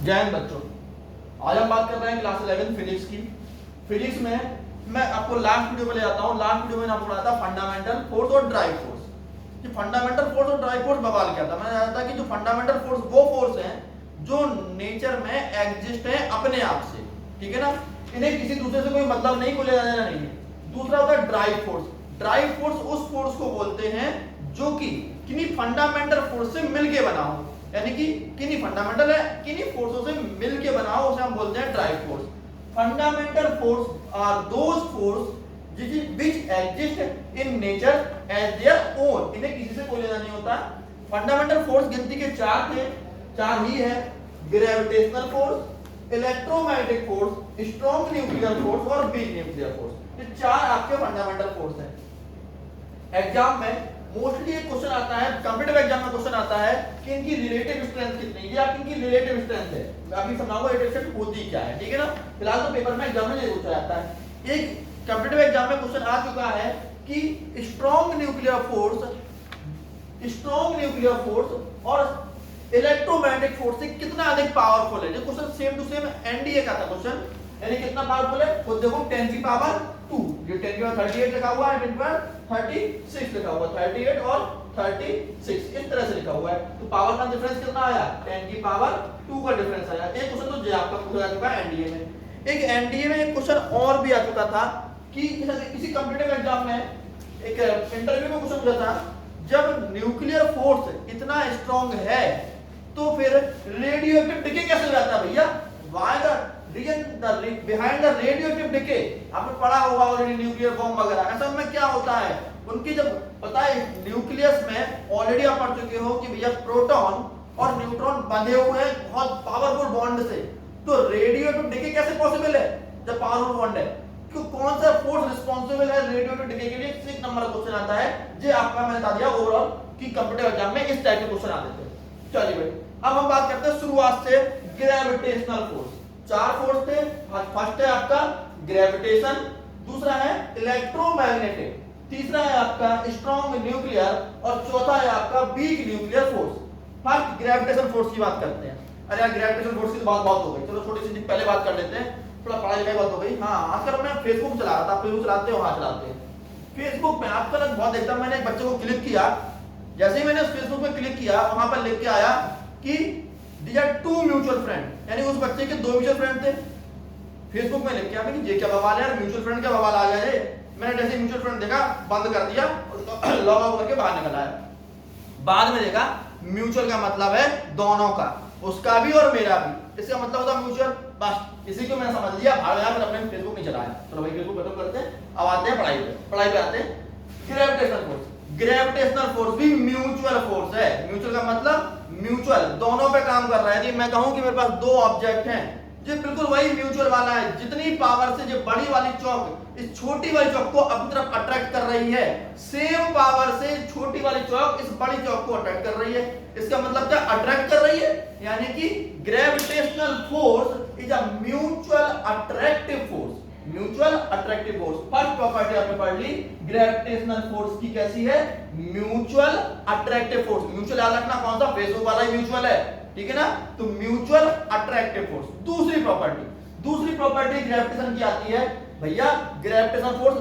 जय हिंद बच्चों। आज हम बात कर रहे हैं क्लास 11 फिजिक्स की। फिजिक्स में मैं आपको लास्ट वीडियो में ले जाता हूँ। लास्ट वीडियो में आपको पढ़ाया था फंडामेंटल फोर्स और ड्राइव फोर्स। कि फंडामेंटल फोर्स और ड्राइव फोर्स बवाल क्या था। मैंने बताया था कि जो फंडामेंटल फोर्स वो फोर्स हैं जो नेचर में एग्जिस्ट है अपने आप से, ठीक है ना, इन्हें किसी दूसरे से कोई मतलब नहीं, को ले जाना नहीं है। दूसरा होता है ड्राइव फोर्स। ड्राइव फोर्स उस फोर्स को बोलते हैं जो कि किन्हीं फंडामेंटल फोर्स से मिलके बना हो, यानी कि किन्हीं फंडामेंटल है किन्हीं फोर्सों से मिलके बना हो, उसे हम बोलते हैं drive force. Fundamental force are those force which exist in nature as their own, इन्हें किसी से कोई लेना नहीं होता। फंडामेंटल फोर्स गिनती के चार थे, चार ही है। Gravitational force, electromagnetic force, strong nuclear force और वीक न्यूक्लियर फोर्स। ये चार आपके फंडामेंटल फोर्स हैं। एग्जाम में मोस्टली एक क्वेश्चन आता है, कॉम्पिटिटिव एग्जाम में क्वेश्चन आता है कि इनकी रिलेटिव स्ट्रेंथ कितनी है। ये आपकी इनकी रिलेटिव स्ट्रेंथ है। मैं अभी समझाऊंगा रिलेटिव स्ट्रेंथ होती क्या है, ठीक है ना। फिलहाल तो पेपर में एग्जाम में नहीं पूछा जाता है। एक कॉम्पिटिटिव एग्जाम में क्वेश्चन आ चुका है कि स्ट्रॉन्ग न्यूक्लियर फोर्स और इलेक्ट्रोमैग्नेटिक फोर्स से कितना अधिक पावरफुल है। ये question same to same NDA का था क्वेश्चन, यानी कितना पावरफुल है वो देखो 10 की पावर 2, ये 10 की पावर 38 लिखा हुआ है, 10 की पावर 36 लिखा हुआ है, 38 और 36 इस तरह से लिखा हुआ है। तो पावर का डिफरेंस कितना आया, 10 की पावर 2 का डिफरेंस आया। एक क्वेश्चन तो जे आपका पूछा जा चुका है एनडीए में। एक एनडीए में एक क्वेश्चन और भी आ चुका था कि किसी कॉम्पिटिटिव एग्जाम में एक इंटरव्यू में क्वेश्चन पूछा था, जब न्यूक्लियर फोर्स इतना स्ट्रांग है तो फिर रेडियोएक्टिव डिके कैसे हो जाता है भैया। Why the reason behind the radioactive decay, आपने पढ़ा होगा ऑलरेडी न्यूक्लियर बॉम्ब वगैरह, ऐसा में क्या होता है उनकी, जब पता है न्यूक्लियस में ऑलरेडी आप पढ़ चुके हो कि भैया प्रोटॉन और न्यूट्रॉन बंधे हुए हैं बहुत पावरफुल बॉन्ड से, तो रेडियोएक्टिव डिके कैसे पॉसिबल है जब पावरफुल बॉन्ड है। क्यों, कौन सा फोर्स रिस्पांसिबल है रेडियोएक्टिव डिके के लिए, 6 नंबर का क्वेश्चन आता है। ये आपका मैंने बता दिया ओवरऑल कि कॉम्पिटिटिव एग्जाम में इस टाइप के क्वेश्चन आते थे। चलिए भाई अब हम बात करते हैं शुरुआत से ग्रेविटेशनल फोर्स। चार फोर्स थे। फर्स्ट है आपका ग्रेविटेशन, दूसरा है इलेक्ट्रोमैग्नेटिक, तीसरा है आपका स्ट्रॉन्ग न्यूक्लियर और चौथा है आपका week nuclear force. First gravitation force की बात करते हैं। अरे यार ग्रेविटेशन फोर्स की तो बात बहुत हो गई, चलो छोटी सी पहले बात कर लेते हैं, थोड़ा पढ़ाई लिखाई बात हो गई। हाँ आजकल मैं फेसबुक चला रहा था, फेसबुक चलाते हो, हाँ चलाते हैं। फेसबुक में आजकल बहुत देखता, मैंने एक बच्चे को क्लिक किया, जैसे ही मैंने फेसबुक में क्लिक किया वहां पर लिख के आया कि these are two mutual friend, यानी उस बच्चे के 2 म्यूचुअल फ्रेंड थे। फेसबुक में लिख के आया कि ये क्या बवाल है यार, म्यूचुअल फ्रेंड क्या बवाल आ गया है। मैंने जैसे म्यूचुअल फ्रेंड देखा बंद कर दिया, लॉग आउट करके बाहर निकल आया। बाद में देखा म्यूचुअल का मतलब है दोनों का, उसका भी और मेरा भी, इसका मतलब होता म्यूचुअल। बस इसी को मैंने समझ लिया, भाग यार अपने फेसबुक नहीं चलाया। चलो भाई फेसबुक खत्म करते हैं, अब आते हैं पढ़ाई पे आते हैं। ग्रेविटेशनल फोर्स, ग्रेविटेशनल फोर्स भी म्यूचुअल फोर्स है। म्यूचुअल का मतलब म्यूचुअल, दोनों पे काम कर रहा है। यदि मैं कहूं कि मेरे पास 2 ऑब्जेक्ट हैं, ये बिल्कुल वही म्यूचुअल वाला है। जितनी पावर से ये बड़ी वाली चौक इस छोटी वाली चौक को अपनी तरफ अट्रैक्ट कर रही है, सेम पावर से छोटी वाली चौक इस बड़ी चौक को अट्रैक्ट कर रही है। इसका मतलब क्या, अट्रैक्ट कर रही है, यानी कि gravitational force is a mutual attractive force. Mutual attractive force, first property आपने पढ़ ली ग्रेविटेशनल फोर्स की, कैसी है, म्यूचुअल अट्रैक्टिव फोर्स। म्यूचुअल याद रखना कौन सा, फेसबुक वाला ही म्यूचुअल है, ठीक है ना। तो म्यूचुअल अट्रैक्टिव फोर्स। दूसरी प्रॉपर्टी ग्रेविटेशन की आती है भैया, ग्रेविटेशनल फोर्स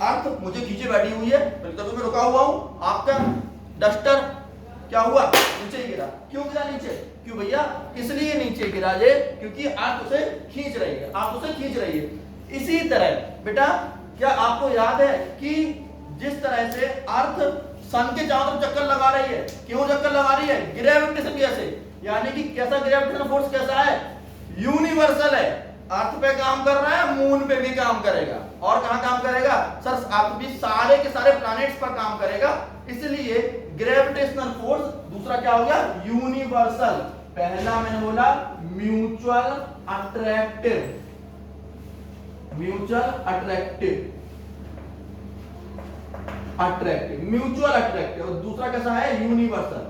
अर्थ मुझे खींचे बैठी हुई है, तभी मैं रुका हुआ हूं, आपका डस्टर क्या हुआ, नीचे ही गिरा। क्यों गिरा नीचे, क्यों भैया, इसलिए नीचे गिरा ये क्योंकि अर्थ उसे खींच रही है, इसी तरह बेटा क्या आपको याद है कि जिस तरह से अर्थ सन के चारों तरफ चक्कर लगा रही है, क्यों चक्कर लगा रही है, ग्रेविटेशन की वजह से। यानी कि कैसा ग्रेविटेशन फोर्स कैसा है, यूनिवर्सल है। अर्थ पे काम कर रहा है, मून पे भी काम करेगा, और कहां काम करेगा सर, अर्थ भी सारे के सारे प्लैनेट्स पर काम करेगा। इसलिए ग्रेविटेशनल फोर्स दूसरा क्या हो गया, यूनिवर्सल। पहला मैंने बोला म्यूचुअल अट्रैक्टिव, म्यूचुअल अट्रैक्टिव और दूसरा कैसा है, यूनिवर्सल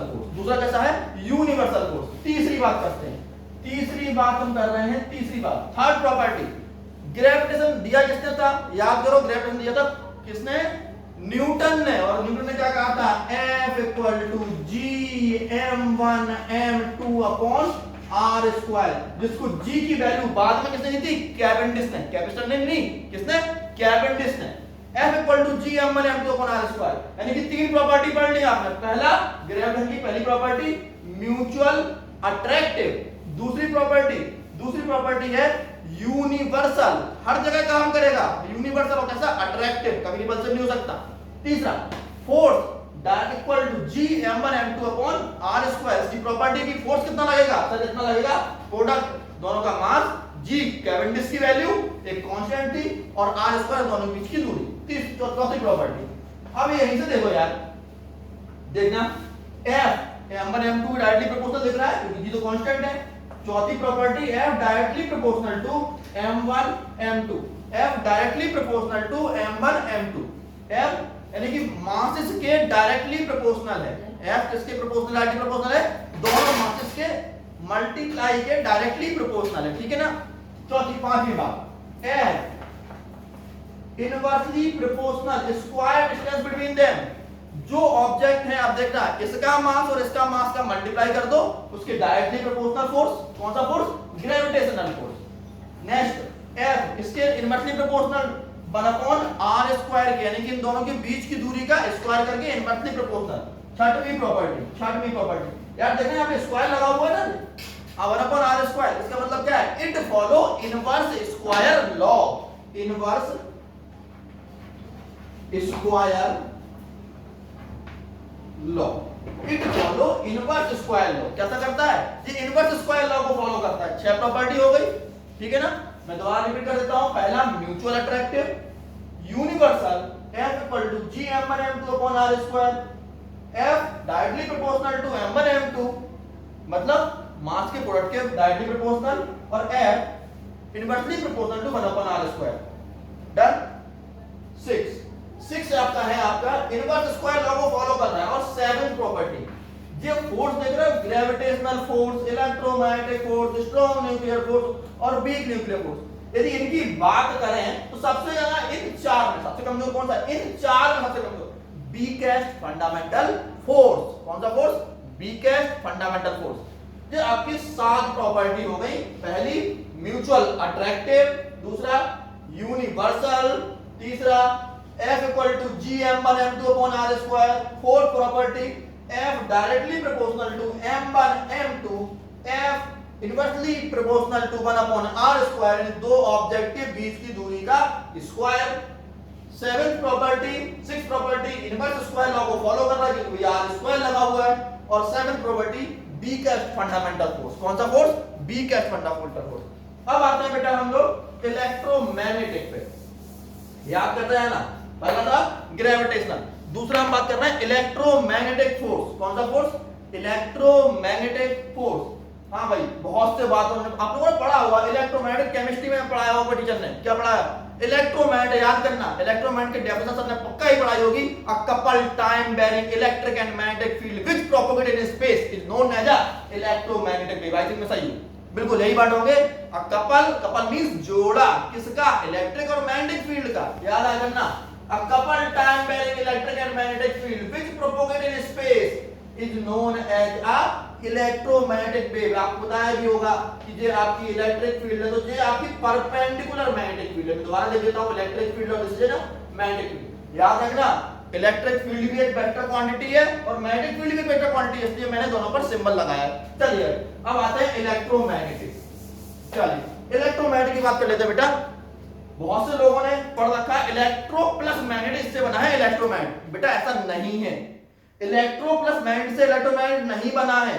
फोर्स। दूसरा कैसा है, यूनिवर्सल फोर्स। तीसरी बात करते हैं, तीसरी बात हम कर रहे हैं, तीसरी बात थर्ड प्रॉपर्टी। ग्रेविटेशन दिया किसने था, याद करो, ग्रेविटेशन दिया था किसने, न्यूटन ने, और न्यूटन ने क्या कहा था, F equal to G m1 m2 upon R square, जिसको जी की वैल्यू बाद में किसने दी थी, कैवेंडिश ने, कैपेसिटर ने नहीं, किसने, कैवेंडिश ने। F equal to G m1 m2 upon R square, यानी कि तीन प्रॉपर्टी पढ़ ली आपने। पहला ग्रेविटेशन की पहली प्रॉपर्टी म्यूचुअल अट्रैक्टिव, दूसरी प्रॉपर्टी है यूनिवर्सल, हर जगह काम करेगा, यूनिवर्सल और कैसा, अट्रैक्टिव, कभी रिपल्सिव नहीं हो सकता। तीसरा force direct equal to G m1 m2 upon r square, इसकी प्रॉपर्टी की फोर्स कितना लगेगा, सर कितना लगेगा, प्रोडक्ट दोनों का मास, जी कैवेंडिश की वैल्यू एक कांस्टेंट थी और r स्क्वायर दोनों के बीच की दूरी। चौथी प्रॉपर्टी, अब यहीं से देखो यार, देखना f m1 m2 directly proportional दिख रहा है क्योंकि जी तो कांस्टेंट है। चौथी property f directly proportional to m1 m2, f directly proportional to m1 m2, f यानी कि मासेस के डायरेक्टली प्रोपोर्शनल है, f किसके प्रोपोर्शनल, डायरेक्टली प्रोपोर्शनल है, दोनों मासेस के मल्टीप्लाई के डायरेक्टली प्रोपोर्शनल है, ठीक है ना। चौथी पांचवी बात, f inversely proportional square distance between them, जो ऑब्जेक्ट है, अब देखना इसका मास और इसका मास का मल्टीप्लाई कर दो, उसके डायरेक्टली प्रोपोर्शनल फोर्स, कौन सा force, gravitational force. Next f इसके inversely proportional 1 upon r square के, यानी कि इन दोनों के बीच की दूरी का स्क्वायर करके इनवर्सली प्रोपोर्शनल। छठवीं प्रॉपर्टी यार देखना, यहाँ पे स्क्वायर लगा हुआ है ना, 1 अपॉन r स्क्वायर, इसका मतलब क्या है, it follow inverse square law, inverse square law, it follow inverse square law, कैसा करता है, ये इनवर्स स्क्वायर लॉ को फॉलो करता है। 6 प्रॉपर्टी हो गई, ठीक है ना। मैं दोबारा रिपीट कर देता हूं, पहला mutual attractive, universal, F equal to G m1 m2 upon r square, F directly proportional to m1 m2, मतलब मास के प्रोडक्ट के डायरेक्टली प्रोपोर्शनल, और F inversely proportional to 1 upon r square. Done. 6 आपका है, आपका इनवर्स स्क्वायर लॉ को follow कर रहा है। और 7th प्रॉपर्टी, ये फोर्स देख रहे हो, gravitational force, electromagnetic force, strong nuclear force और वीक न्यूक्लियर फोर्स, यदि इनकी बात करें तो सबसे ज्यादा इन चार में सबसे कमजोर कौन सा, इन चार में सबसे कमजोर वीकेस्ट फंडामेंटल फोर्स, कौन सा फोर्स, वीकेस्ट फंडामेंटल फोर्स। ये आपकी 7 प्रॉपर्टी हो गई, पहली म्यूचुअल अट्रैक्टिव, दूसरा यूनिवर्सल, तीसरा F equal to G m1 m2 upon r square, fourth property F directly proportional to m1 m2, F inversely proportional to 1 upon r square, दो object के बीच की दूरी का square. 6th property inverse square law को follow कर रहा है क्योंकि r स्क्वायर लगा हुआ है। और 7th property weakest fundamental force, कौन सा फोर्स, वीकेस्ट फंडामेंटल फोर्स। अब आते हैं बेटा हम लोग इलेक्ट्रोमैग्नेटिक पे, याद करते हैं ना, पहला था ग्रेविटेशनल, दूसरा हम बात कर रहे हैं इलेक्ट्रोमैग्नेटिक फोर्स, कौन सा फोर्स, इलेक्ट्रोमैग्नेटिक फोर्स। हाँ भाई, बहुत से बातों में आप लोगों ने पढ़ा होगा, इलेक्ट्रोमैग्नेटिक केमिस्ट्री में पढ़ाया होगा टीचर ने, क्या पढ़ाया, इलेक्ट्रोमैग्नेट, याद करना, इलेक्ट्रोमैग्नेट की डेफिनेशन सबने पक्का ही पढ़ाई होगी, a coupled time varying electric and magnetic field which propagate in space is known as a electromagnetic wave. I think मैं सही हूं, बिल्कुल यही बात होंगे। अ कपल मींस जोड़ा, किसका, इलेक्ट्रिक और मैग्नेटिक फील्ड का, याद आ करना, a coupled time varying electric and magnetic field which propagate in space is known as a electromagnetic wave। आपको बताया भी होगा कि ये आपकी इलेक्ट्रिक फील्ड है, तो ये आपकी परपेंडिकुलर मैग्नेटिक फील्ड है। दोबारा देख लेता हूं, इलेक्ट्रिक फील्ड और इससे ना मैग्नेटिक फील्ड, याद रखना, इलेक्ट्रिक फील्ड भी एक वेक्टर क्वांटिटी है और मैग्नेटिक फील्ड भी एक वेक्टर क्वांटिटी है, इसलिए मैंने दोनों पर सिंबल लगाया। चलिए अब आते हैं इलेक्ट्रोमैग्नेटिक। चलिए इलेक्ट्रोमैग्नेटिक की बात कर लेते हैं बेटा। बहुत से लोगों ने पढ़ रखा है इलेक्ट्रो प्लस मैग्नेट इससे बना है इलेक्ट्रोमैग्नेट, बेटा ऐसा नहीं है, इलेक्ट्रो प्लस मैग्नेट से इलेक्ट्रोमैग्नेट नहीं बना है।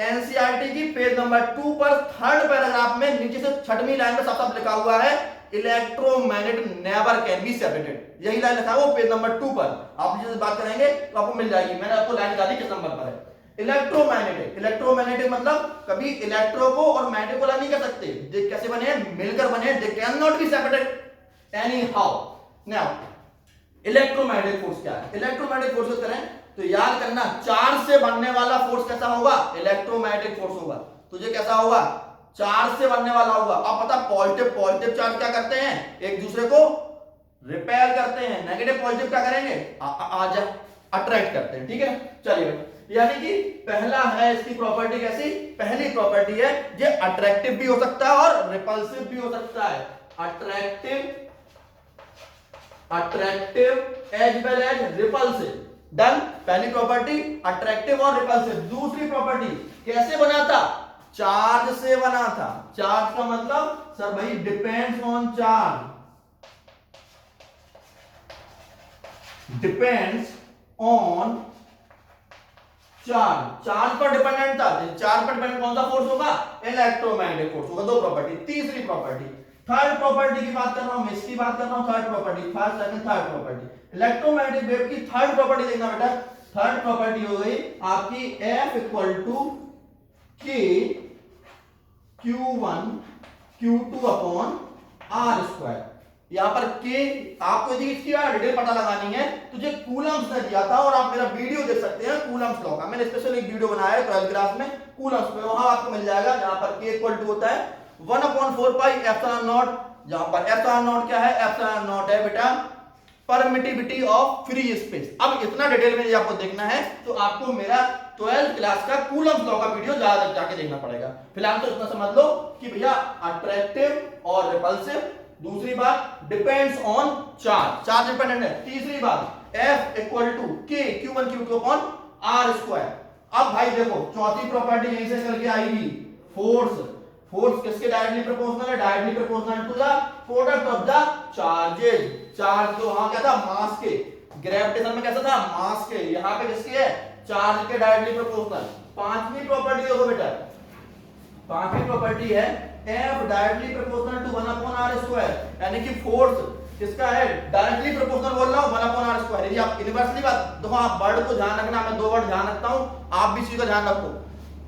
एनसीईआरटी की पेज नंबर 2 पर 3rd पैराग्राफ में नीचे से 6वीं लाइन में साफ-साफ लिखा हुआ है electromagnet never can be separated, यही लाइन लिखा है वो पेज नंबर 2 पर। आप जिससे बात करेंगे तो आपको मिल जाएगी, मैंने आपको लाइन बता दी किस नंबर पर है। इलेक्ट्रोमैग्नेटिक मतलब कभी इलेक्ट्रो को और मैग्नेट को अलग नहीं कर सकते, ये कैसे बने हैं, मिलकर बने हैं, they can not be separated anyhow। now electromagnetic force क्या है, इलेक्ट्रोमैग्नेटिक फोर्स करें तो याद करना, चार्ज से बनने वाला फोर्स कैसा होगा, इलेक्ट्रोमैग्नेटिक फोर्स होगा। तो ये कैसा होगा, चार्ज से बनने वाला होगा। अब पता पॉजिटिव चार्ज क्या करते हैं, एक दूसरे को रिपेल करते हैं, नेगेटिव पॉजिटिव क्या करेंगे, आ जा अट्रैक्ट करते हैं, ठीक है ना। चलिए, यानी कि पहला है इसकी प्रॉपर्टी कैसी, पहली प्रॉपर्टी है ये अट्रैक्टिव भी हो सकता है और रिपल्सिव भी हो सकता है, attractive as well as repulsive. Done, पहली प्रॉपर्टी अट्रैक्टिव और रिपल्सिव। दूसरी प्रॉपर्टी कैसे बना था, चार्ज से बना था। चार्ज का मतलब सर भाई depends on charge, depends on charge, charge पर डिपेंडेंट था। चार्ज पर डिपेंडेंट कौन सा फोर्स होगा, इलेक्ट्रोमैग्नेटिक फोर्स होगा। दो प्रॉपर्टी। तीसरी प्रॉपर्टी, थर्ड प्रॉपर्टी की बात कर रहा हूं मैं, इसकी बात कर रहा हूं, third property, first second third property. Electromagnetic wave की थर्ड प्रॉपर्टी देखना बेटा, थर्ड प्रॉपर्टी हो गई आपकी F equal to K Q1 Q2 upon R square. यहां पर K आपको यदि इसकी डिटेल पता लगानी है तो ये कूलम्स ने दिया था, और आप मेरा वीडियो देख सकते हैं कूलम्स लॉ का, मैंने स्पेशल एक वीडियो बनाया है 12th क्लास में कूलम्स पे, वहां आपको मिल जाएगा, जहां पर K इक्वल टू होता है 1/4 पाई एप्सिलॉन नॉट, जहां पर एप्सिलॉन नॉट क्या है, एप्सिलॉन नॉट है बेटा परमिटिविटी ऑफ फ्री स्पेस। अब इतना डिटेल में यदि आपको देखना है तो आपको मेरा 12th क्लास का कूलम्स लॉ का वीडियो ज्यादा जाके देखना पड़ेगा। फिलहाल तो इतना समझ लो कि भैया अट्रैक्टिव और रिपल्सिव, दूसरी बात depends on charge, charge dependent है। तीसरी बात F equal to K Q1 Q2 upon R square. अब भाई देखो चौथी प्रॉपर्टी यहीं से चल के आएगी, फोर्स। फोर्स किसके डायरेक्टली प्रोपोर्शनल है, directly proportional to the product of the charges. Charge तो वहां क्या था, मास के, ग्रेविटेशन में कैसा था, मास के, यहां पे किसके है, चार्ज के डायरेक्टली प्रोपोर्शनल। पांचवी प्रॉपर्टी देखो बेटा, पांचवी प्रॉपर्टी है F directly proportional to 1/r square, यानी कि फोर्स किसका है, डायरेक्टली प्रोपोर्शनल बोल रहा हूं 1/r स्क्वायर। यदि आप इनवर्सली बात देखो, आप वर्ड को ध्यान रखना, मैं दो वर्ड ध्यान रखता हूं, आप भी इसी का ध्यान रखो।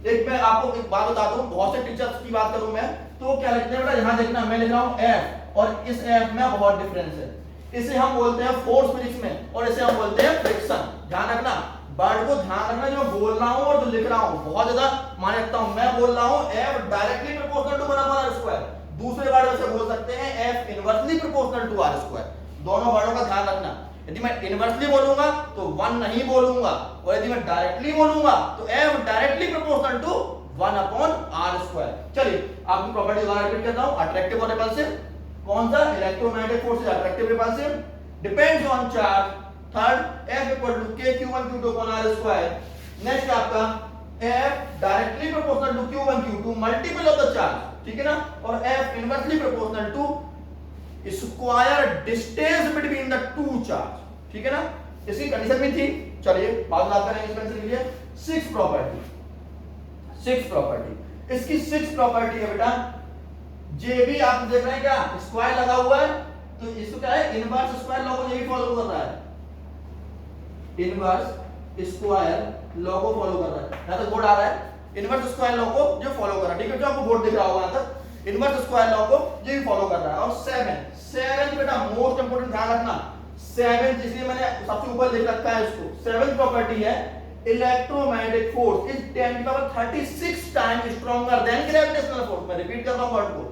एक मैं आपको एक बात बता दूं, बहुत से टीचर्स की बात करूं मैं तो क्या लिखते हैं बेटा, यहां देखना मैं लिख रहा हूं F, और इस F में बहुत डिफरेंस है। इसे हम बोलते हैं फोर्स फिजिक्स में, और इसे हम बोलते हैं फ्रिक्शन। ध्यान रखना, वर्ड को ध्यान रखना, जो मैं बोल रहा हूं और जो लिख रहा हूं बहुत ज्यादा माने रखता हूं। मैं बोल रहा हूं F directly proportional to 1/r square, दूसरे वर्ड से बोल सकते हैं F inversely proportional to r square. दोनों वर्डों का ध्यान रखना, यदि मैं इनवर्सली बोलूंगा तो 1 नहीं बोलूंगा, और यदि मैं डायरेक्टली बोलूंगा तो F directly proportional to 1/r square. चलिए आपकी प्रॉपर्टी दोबारा रिपीट करता हूं, अट्रैक्टिव और रिपल्सिव। कौन सा, electromagnetic force is attractive repulsive, depends on charge. Third F equal to K Q1 Q2 upon R square. Next आपका F directly proportional to Q1 Q2 multiple of the charge, ठीक है ना, और F inversely proportional to square distance between the two charge, ठीक है ना, इसी condition में थी। चलिए बात करेंगे इस पेंसिल के लिए। सिक्स प्रॉपर्टी, सिक्स प्रॉपर्टी, इसकी सिक्स प्रॉपर्टी है बेटा, जे भी आप देख रहे हैं क्या, स्क्वायर लगा हुआ है, तो इसको क्या है, इनवर्स स्क्वायर लॉ को ये भी फॉलो कर रहा है, इनवर्स स्क्वायर लॉ को फॉलो कर रहा है। यहां तक बोर्ड आ रहा है, इनवर्स स्क्वायर लॉ को जो फॉलो कर रहा है, ठीक है, जो आपको बोर्ड दिख रहा होगा यहां तक, इनवर्स स्क्वायर लॉ को ये भी फॉलो कर रहा है। और सेवन बेटा मोस्ट इंपोर्टेंट, ध्यान रखना, सेवन इसलिए मैंने सबसे ऊपर लिख रखा है इसको। सेवन प्रॉपर्टी है electromagnetic force is 10⁻36 time stronger then gravitational force. मैं रिपीट कर रहा हूं वर्ड को,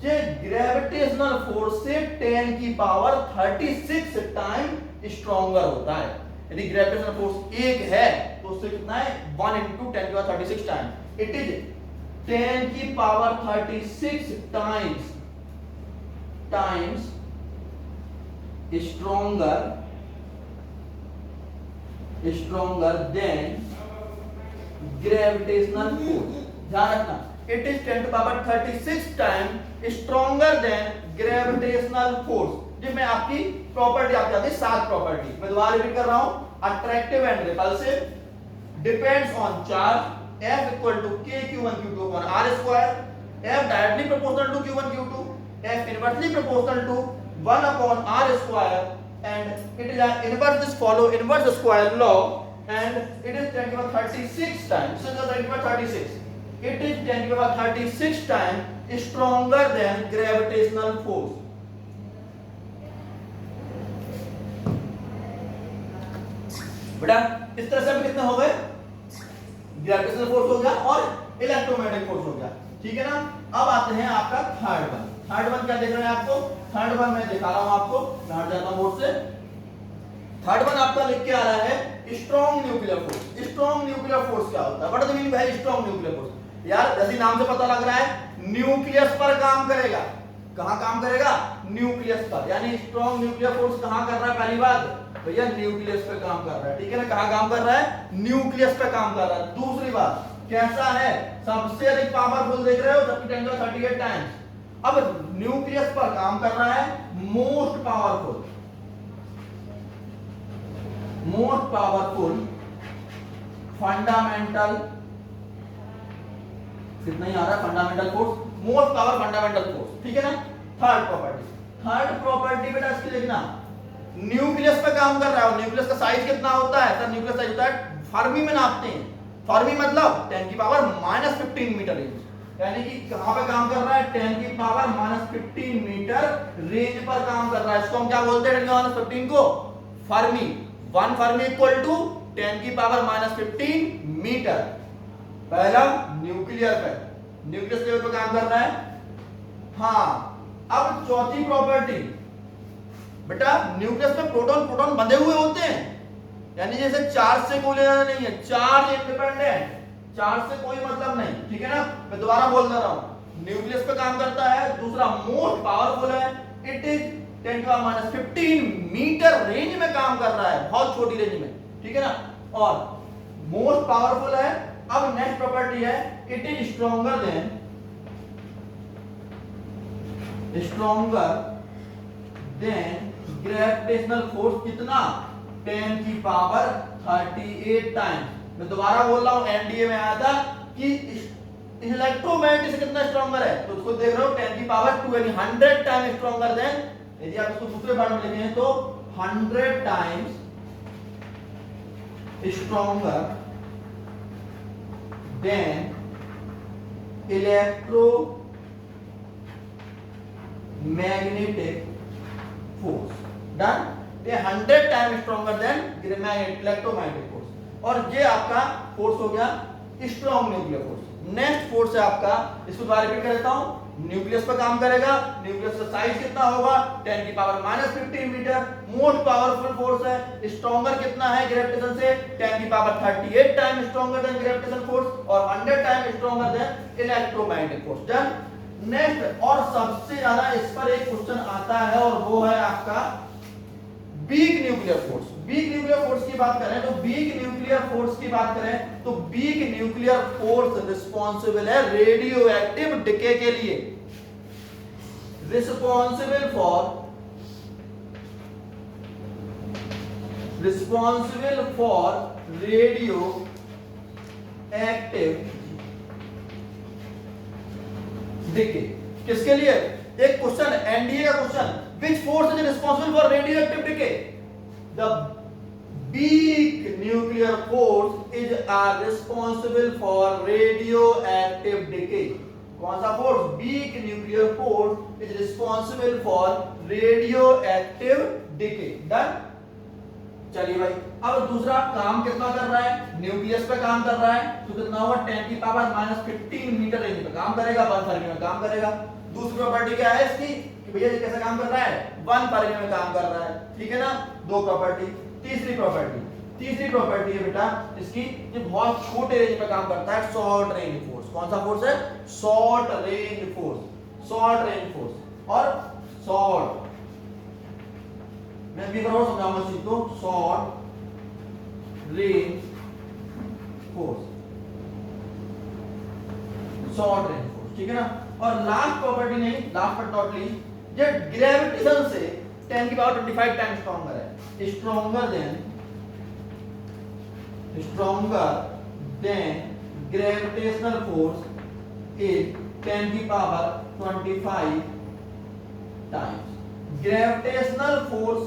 ये ग्रेविटेशनल फोर्स से 10⁻36 टाइम स्ट्रॉन्गर होता है। यदि ग्रेविटेशनल फोर्स 1 है तो उससे कितना है, 1 × 10⁻36 time, it is 10⁻36 times stronger than gravitational force। ध्यान रखना, it is 10⁻36 times stronger than gravitational force। जी मैं आपकी प्रॉपर्टी आपके आती है 7 प्रॉपर्टी, मैं दोबारा रिपीट कर रहा हूं, attractive and repulsive, depends on charge, F equal to K Q1 Q2 upon R square, F directly proportional to Q1 Q2, F inversely proportional to 1 upon R square, and it is an inverse, this follow inverse square law, and it is 10⁻36 times, so 10⁻36, it is 10⁻36 times stronger than gravitational force। बेटा इस तरह से हम कितने हो गए, gravitational force हो गया और इलेक्ट्रोमैग्नेटिक फोर्स हो गया, ठीक है ना। अब आते हैं आपका थर्ड वन, थर्ड वन क्या देख रहे हैं आपको, थर्ड वन मैं दिखा रहा हूं आपको, मैं हट जाता हूं बोर्ड से। थर्ड वन आपका लिख के आ रहा है strong nuclear force. Strong nuclear force क्या होता है, what do mean by strong nuclear force? यार जैसे नाम से पता लग रहा है न्यूक्लियस पर काम करेगा। कहां काम करेगा, न्यूक्लियस पर। यानी स्ट्रॉन्ग न्यूक्लियर फोर्स कहां कर रहा है, पहली बात भैया न्यूक्लियस पे काम कर रहा है, ठीक है ना। कहां काम कर रहा है, न्यूक्लियस पे काम कर रहा है। दूसरी बात कैसा है, सबसे अधिक पावरफुल देख रहे हो, जबकि 10 to 38 टाइम्स। अब न्यूक्लियस पर काम कर रहा है, मोस्ट पावरफुल फंडामेंटल, कितना ही आ रहा है, fundamental force, most power fundamental force, ठीक है ना। थर्ड प्रॉपर्टी बेटा इसकी लिखना, न्यूक्लियस पे काम कर रहा है। न्यूक्लियस का साइज कितना होता है सर, न्यूक्लियस साइज होता है, फर्मी में नापते हैं। फर्मी मतलब 10 की पावर -15 मीटर रेंज, यानी कि कहां पे काम कर रहा है, 10 की पावर -15 मीटर रेंज पर काम कर रहा है। इसको हम क्या बोलते हैं, 10 की -15 को फर्मी। 1 फर्मी इक्वल टू 10 की पावर -15 मीटर। पहला न्यूक्लियर पे, न्यूक्लियस लेवल पे काम कर रहा है। हाँ, अब चौथी प्रॉपर्टी बेटा, न्यूक्लियस में प्रोटॉन प्रोटॉन बंधे हुए होते हैं, यानी जैसे चार्ज से कोई लेना नहीं है, चार्ज इंडिपेंडेंट, चार्ज से कोई मतलब नहीं, ठीक है ना। मैं दोबारा बोल दे रहा हूं, न्यूक्लियस पे काम करता है। दूसरा मोस्ट पावरफुल है, इट इज 10 की पावर -15 मीटर रेंज में काम कर रहा है, बहुत छोटी रेंज में, ठीक है ना, और मोस्ट पावरफुल है। अब नेक्स्ट प्रॉपर्टी है, it is stronger than gravitational force, कितना, 10 की पावर 38 टाइम्स। मैं दोबारा बोल रहा हूं, एनडीए में आया था कि इलेक्ट्रोमैग्नेटिक से कितना स्ट्रॉन्गर है, तो उसको देख रहे हो 10 की पावर 2 यानी 100 टाइम स्ट्रॉन्गर देन, यदि आप इसको दूसरे वर्ड में लिखें तो 100 times stronger than electromagnetic force. Done, ये 100 time stronger than electromagnetic force. और ये आपका फोर्स हो गया strong nuclear force. Next force है आपका, इसको दोबारा रिपीट कर देता हूं, न्यूक्लियस पर काम करेगा। न्यूक्लियस का साइज कितना होगा, 10 की power -15 metre. Most powerful force है, स्ट्रॉन्गर कितना है ग्रेविटेशन से, 10 की power 38 time stronger than gravitation force, और 100 time stronger than electromagnetic force. Done. Next और सबसे ज्यादा इस पर एक क्वेश्चन आता है, और वो है आपका week nuclear force. Week nuclear force की बात करें तो वीक न्यूक्लियर फोर्स की बात करें तो वीक न्यूक्लियर फोर्स रिस्पांसिबल है रेडियो एक्टिव डिके के लिए, responsible for radio active decay. किसके लिए, एक क्वेश्चन एनडीए का question, which force is responsible for radioactive decay? The weak nuclear force is responsible for radioactive decay. कौन सा force, weak nuclear force is responsible for radioactive decay. Done? चलिए भाई, अब दूसरा काम कितना कर रहा है, न्यूक्लियस पे काम कर रहा है, तो कितना होगा, 10 की पावर -15 मीटर रेंज पे काम करेगा, 1 फर्मी में काम करेगा। दूसरी प्रॉपर्टी क्या है इसकी, कि भैया ये कैसे काम कर रहा है, 1 फर्मी में काम कर रहा है, ठीक है ना। दो प्रॉपर्टी। तीसरी प्रॉपर्टी है बेटा इसकी, ये बहुत छोटे रेंज पे काम करता है, शॉर्ट रेंज फोर्स। कौन सा फोर्स है, शॉर्ट रेंज फोर्स। और शॉर्ट मैं भी बराबर समझाऊंगा इस चीज को, शॉर्ट रेंज फोर्स, ठीक है ना। और लास्ट प्रॉपर्टी नहीं, लास्ट बट नॉट लीस्ट, ये ग्रेविटेशन से 10 की पावर 25 टाइम स्ट्रॉन्गर है, stronger than gravitational force is 10 की पावर 25 टाइम्स। ग्रेविटेशनल फोर्स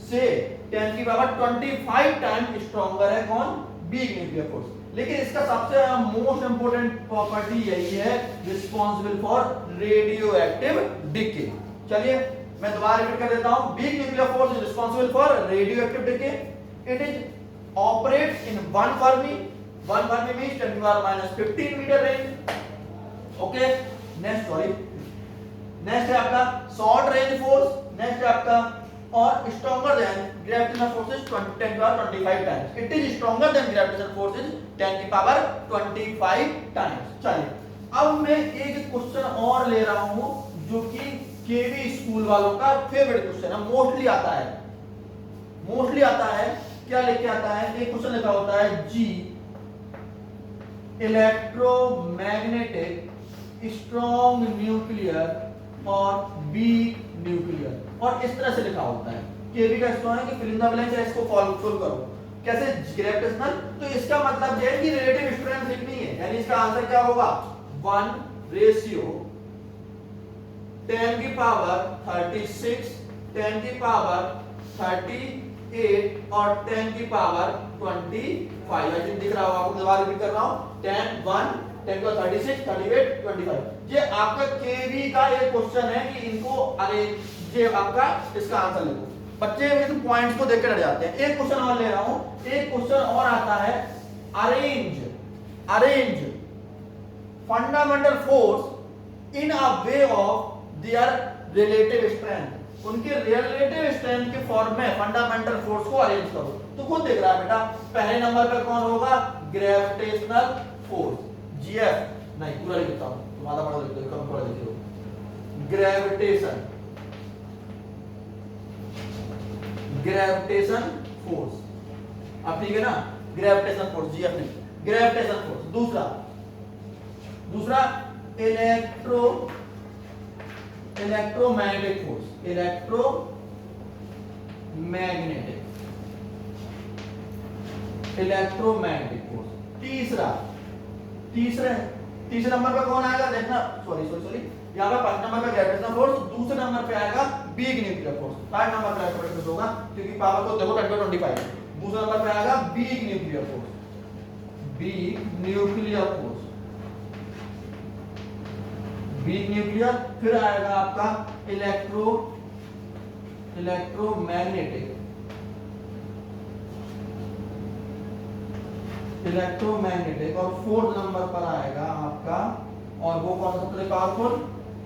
से 10 की पावर 25 टाइम स्ट्रॉन्गर है कौन, वीक न्यूक्लियर फोर्स। लेकिन इसका सबसे मोस्ट इंपोर्टेंट प्रॉपर्टी यही है, रिस्पांसिबल फॉर रेडियोएक्टिव डिके। चलिए मैं दोबारा रिपीट कर देता हूं, weak nuclear force is responsible for radioactive decay. It is operates in 1 fermi means 10 की power -15 metre range. Okay, next sorry next है आपका शॉर्ट रेंज फोर्स, नेक्स्ट है आपका और स्ट्रॉन्गर देन ग्रेविटेशनल फोर्सेस 10 की power 25 times, it is stronger than gravitational forces 10 की power 25 times. चलिए अब मैं एक क्वेश्चन और ले रहा हूं जो कि केवी स्कूल वालों का फेवरेट क्वेश्चन है, मोस्टली आता है, मोस्टली आता है। क्या लेके आता है, एक क्वेश्चन लिखा होता है जी इलेक्ट्रोमैग्नेटिक स्ट्रॉन्ग न्यूक्लियर और वीक न्यूक्लियर, और इस तरह से लिखा होता है। केवी का स्ट्रॉन्ग है कि फिल इन द ब्लैंक्स है, इसको फॉलो करो। कैसे, ग्रेविटेशनल, तो इसका मतलब ये है कि रिलेटिव स्ट्रेंथ लिखनी है, यानी इसका आंसर क्या होगा 1 रेशियो 10 की पावर 36, 10 की पावर 38 और 10 की पावर 25। आई थिंक दिख रहा होगा आपको, दोबारा रिपीट कर रहा हूं, 10 1 10 का 36 38 25। ये आपका केवी का एक क्वेश्चन है कि इनको अरे ये आपका इसका आंसर लिखो। बच्चे इन पॉइंट्स को देख के रह जाते हैं। एक क्वेश्चन और ले रहा हूं, एक क्वेश्चन और आता है arrange fundamental force in a way of their relative strength, उनके रिलेटिव स्ट्रेंथ के फॉर्म में फंडामेंटल फोर्स को अरेंज करो। तो खुद देख रहा है बेटा, पहले नंबर पर कौन होगा, ग्रेविटेशनल फोर्स, जीएफ नहीं पूरा लिखता हूं, तुम्हारा बड़ा लिख दो, कम थोड़ा लिख दो, ग्रेविटेशन फोर्स। अब ठीक है ना, ग्रेविटेशन फोर्स, जीएफ नहीं, ग्रेविटेशन फोर्स। दूसरा इलेक्ट्रोमैग्नेटिक फोर्स, इलेक्ट्रोमैग्नेटिक फोर्स। तीसरे नंबर पे कौन आएगा देखना, सॉरी यहाँ पे 5 नंबर पे ग्रेविटेशनल फोर्स, दूसरे नंबर पे आएगा week nuclear force, 3rd number पे ग्रेविटेशनल होगा क्योंकि पावर को देखो 10 to 25। दूसरे नंबर पे आएगा week nuclear force, weak nuclear. फिर आएगा आपका इलेक्ट्रोमैग्नेटिक और 4th नंबर पर आएगा आपका, और वो कौन सा सबसे पावरफुल,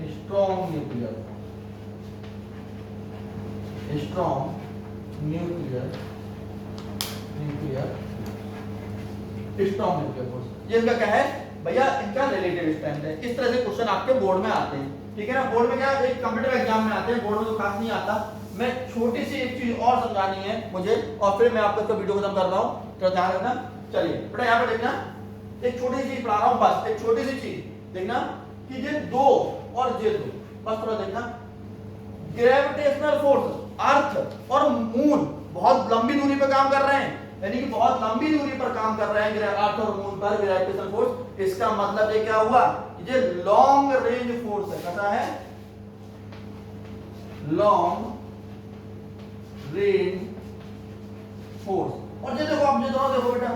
स्ट्रॉन्ग न्यूक्लियर फोर्स। ये इनका क्या है भैया, इनका रिलेटिव स्ट्रेंथ है। इस तरह से क्वेश्चन आपके बोर्ड में आते हैं, ठीक है ना। बोर्ड में क्या, एक कंप्यूटर एग्जाम में आते हैं, बोर्ड में तो खास नहीं आता। मैं छोटी सी एक चीज और समझानी है मुझे, और फिर मैं आपको इसका वीडियो खत्म कर रहा हूं, तो ध्यान रखना। चलिए बेटा यहाँ पे देखना, एक छोटी सी चीज पढ़ा रहा हूं, बस एक छोटी सी चीज देखना कि ये 2 और ये 2, बस थोड़ा देखना। ग्रेविटेशनल फोर्स, अर्थ और मून बहुत लंबी दूरी पर काम कर रहे हैं, यानी कि बहुत लंबी दूरी पर काम कर रहे हैं अर्थ और मून पर ग्रेविटेशनल फोर्स। इसका मतलब ये क्या हुआ, ये लॉन्ग रेंज फोर्स है। कैसा है, लॉन्ग रेंज फोर्स। और ये देखो, आप ये दोनों देखो बेटा,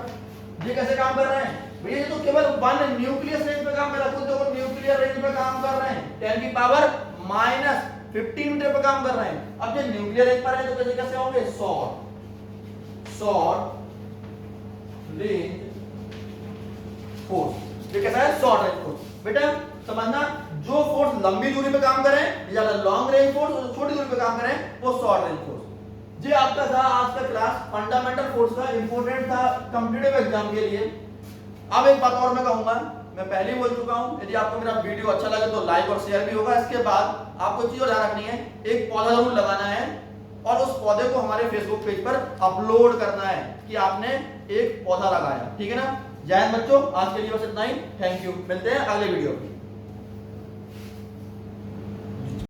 ये कैसे काम कर रहे हैं भैया, ये तो केवल 1 न्यूक्लियस रेंज पे काम कर रहा है, खुद देखो न्यूक्लियर रेंज पे काम कर रहे हैं, 10 की पावर -15 मीटर पे काम कर रहे हैं। अब जो न्यूक्लियर रेंज पर है तो कैसे होंगे, शॉर्ट रेंज फोर्स। ये कैसा है, शॉर्ट रेंज फोर्स। बेटा समझना, जो फोर्स लंबी दूरी पे काम करें, ज्यादा लॉन्ग रेंज फोर्स, और छोटी दूरी पे काम करें वो शॉर्ट रेंज फोर्स। ये आपका था आज का क्लास, फंडामेंटल फोर्स का, इंपॉर्टेंट था कॉम्पिटिटिव एग्जाम के लिए। अब एक बात और मैं कहूंगा, मैं पहले ही बोल चुका हूं, यदि आपको मेरा वीडियो अच्छा लगे तो लाइक और शेयर भी होगा। इसके बाद आपको चीज और ध्यान रखनी है, एक पौधा जरूर लगाना है और उस पौधे को हमारे फेसबुक पेज पर अपलोड करना है कि आपने एक पौधा लगाया, ठीक है ना। जय हिंद बच्चों, आज के लिए बस इतना ही। थैंक यू, मिलते हैं अगले वीडियो में।